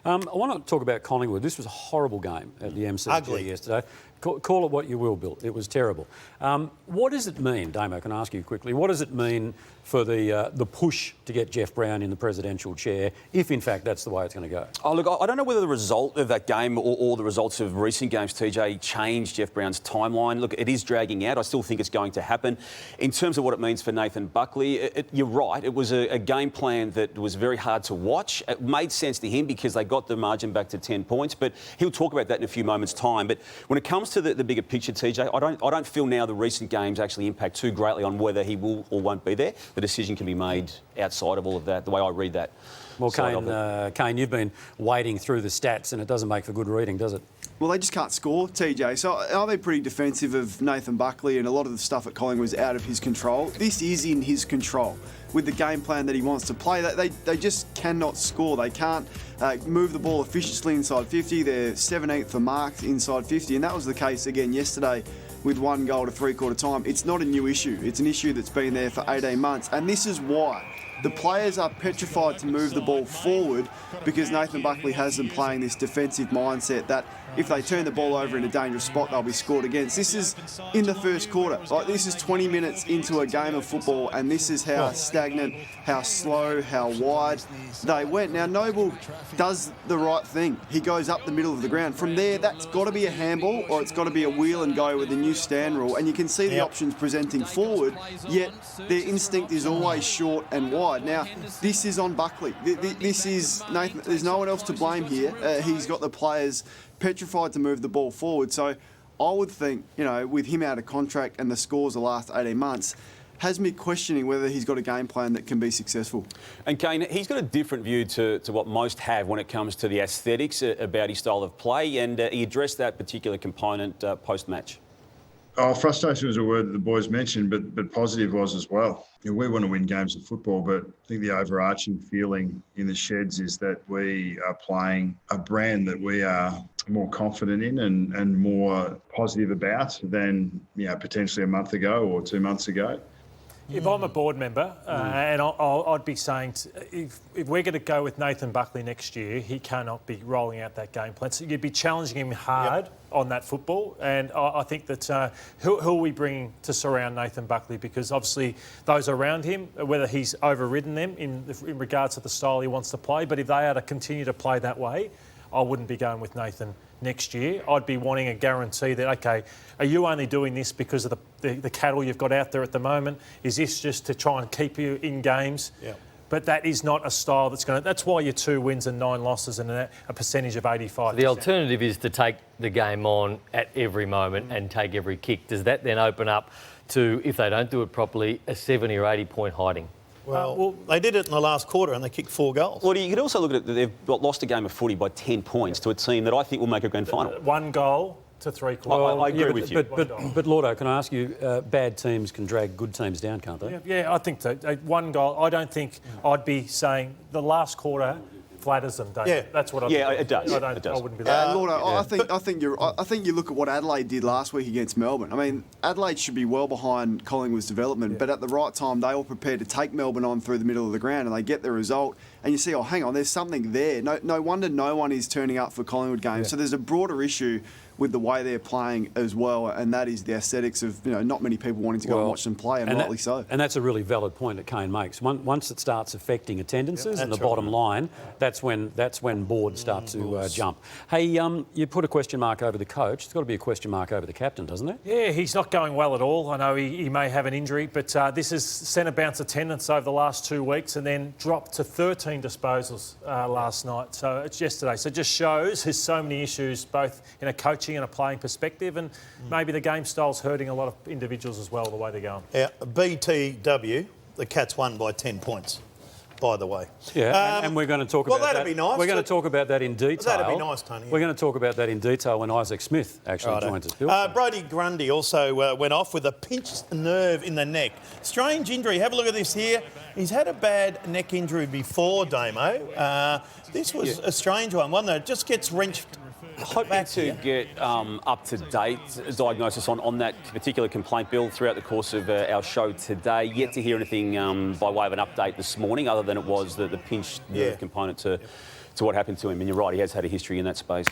I want to talk about Collingwood. This was a horrible game at the MCG Ugly. yesterday. Call it what you will, Bill. It was terrible. What does it mean, Damo, can I ask you quickly, what does it mean for the push to get Jeff Brown in the presidential chair, if in fact that's the way it's going to go? Oh, look, I don't know whether the result of that game or the results of recent games, TJ, changed Jeff Brown's timeline. Look, it is dragging out. I still think it's going to happen. In terms of what it means for Nathan Buckley, you're right. It was a game plan that was very hard to watch. It made sense to him because they got the margin back to 10 points, but he'll talk about that in a few moments' time. But when it comes to the bigger picture, TJ, I don't feel now the recent games actually impact too greatly on whether he will or won't be there. The decision can be made outside of all of that, the way I read that. Well, Kane, you've been wading through the stats and it doesn't make for good reading, does it? Well, they just can't score, TJ. So are they pretty defensive of Nathan Buckley, and a lot of the stuff at Collingwood was out of his control? This is in his control with the game plan that he wants to play. They just cannot score. They can't move the ball efficiently inside 50. They're 17th for marks inside 50, and that was the case again yesterday with 1 goal to three-quarter time. It's not a new issue. It's an issue that's been there for 18 months, and this is why. The players are petrified to move the ball forward because Nathan Buckley has them playing this defensive mindset that if they turn the ball over in a dangerous spot, they'll be scored against. This is in the first quarter. Like, this is 20 minutes into a game of football, and this is how stagnant, how slow, how wide they went. Now, Noble does the right thing. He goes up the middle of the ground. From there, that's got to be a handball, or it's got to be a wheel and go with the new stand rule. And you can see the options presenting forward, yet their instinct is always short and wide. Now, this is on Buckley. This is Nathan. There's no one else to blame here. He's got the players petrified to move the ball forward. So I would think, with him out of contract and the scores the last 18 months, has me questioning whether he's got a game plan that can be successful. And Kane, he's got a different view to what most have when it comes to the aesthetics about his style of play, and he addressed that particular component post-match. Oh, frustration was a word that the boys mentioned, but positive was as well. We want to win games of football, but I think the overarching feeling in the sheds is that we are playing a brand that we are more confident in and more positive about than potentially a month ago or 2 months ago. If I'm a board member, and I'd be saying, if we're going to go with Nathan Buckley next year, he cannot be rolling out that game plan. So you'd be challenging him hard on that football. And I think that who are we bringing to surround Nathan Buckley? Because obviously those around him, whether he's overridden them in regards to the style he wants to play, but if they are to continue to play that way, I wouldn't be going with Nathan next year. I'd be wanting a guarantee that, OK, are you only doing this because of the cattle you've got out there at the moment? Is this just to try and keep you in games? Yeah. But that is not a style that's going to... That's why your 2 wins and 9 losses and a percentage of 85%. The alternative is to take the game on at every moment and take every kick. Does that then open up to, if they don't do it properly, a 70 or 80 point hiding? Well, they did it in the last quarter and they kicked 4 goals. Well, you could also look at it, they've lost a game of footy by 10 points to a team that I think will make a grand final. 1 goal to 3 quarters. I agree with you. But Lordo, can I ask you, bad teams can drag good teams down, can't they? Yeah, I think so. 1 goal. I don't think I'd be saying the last quarter flatters them, don't it? That's what I think. Yeah, it does. It does. I wouldn't be that. Lordo, I think you look at what Adelaide did last week against Melbourne. I mean, Adelaide should be well behind Collingwood's development, but at the right time, they were prepared to take Melbourne on through the middle of the ground, and they get the result. And you see, oh, hang on, there's something there. No wonder no one is turning up for Collingwood games. Yeah. So there's a broader issue with the way they're playing as well, and that is the aesthetics of not many people wanting to go and watch them play, and rightly so. And that's a really valid point that Kane makes. Once it starts affecting attendances and the bottom line, that's when boards start to jump. Hey, you put a question mark over the coach. It's got to be a question mark over the captain, doesn't it? Yeah, he's not going well at all. I know he may have an injury, but this is centre bounce attendance over the last 2 weeks, and then dropped to 13 disposals last night. So it's yesterday. So it just shows there's so many issues, both in a coaching and a playing perspective, and maybe the game style's hurting a lot of individuals as well, the way they're going. Yeah, BTW, the Cats won by 10 points, by the way. Yeah, and we're going to talk about that. Well, that'd be nice. We're going to talk about that in detail. That'd be nice, Tony. We're going to talk about that in detail when Isaac Smith actually joins us. Brodie Grundy also went off with a pinched nerve in the neck. Strange injury. Have a look at this here. He's had a bad neck injury before, Damo. This was a strange one that just gets wrenched. Hoping to get up-to-date diagnosis on that particular complaint, Bill, throughout the course of our show today. Yet to hear anything by way of an update this morning, other than it was the pinched nerve component to to what happened to him. And you're right, he has had a history in that space.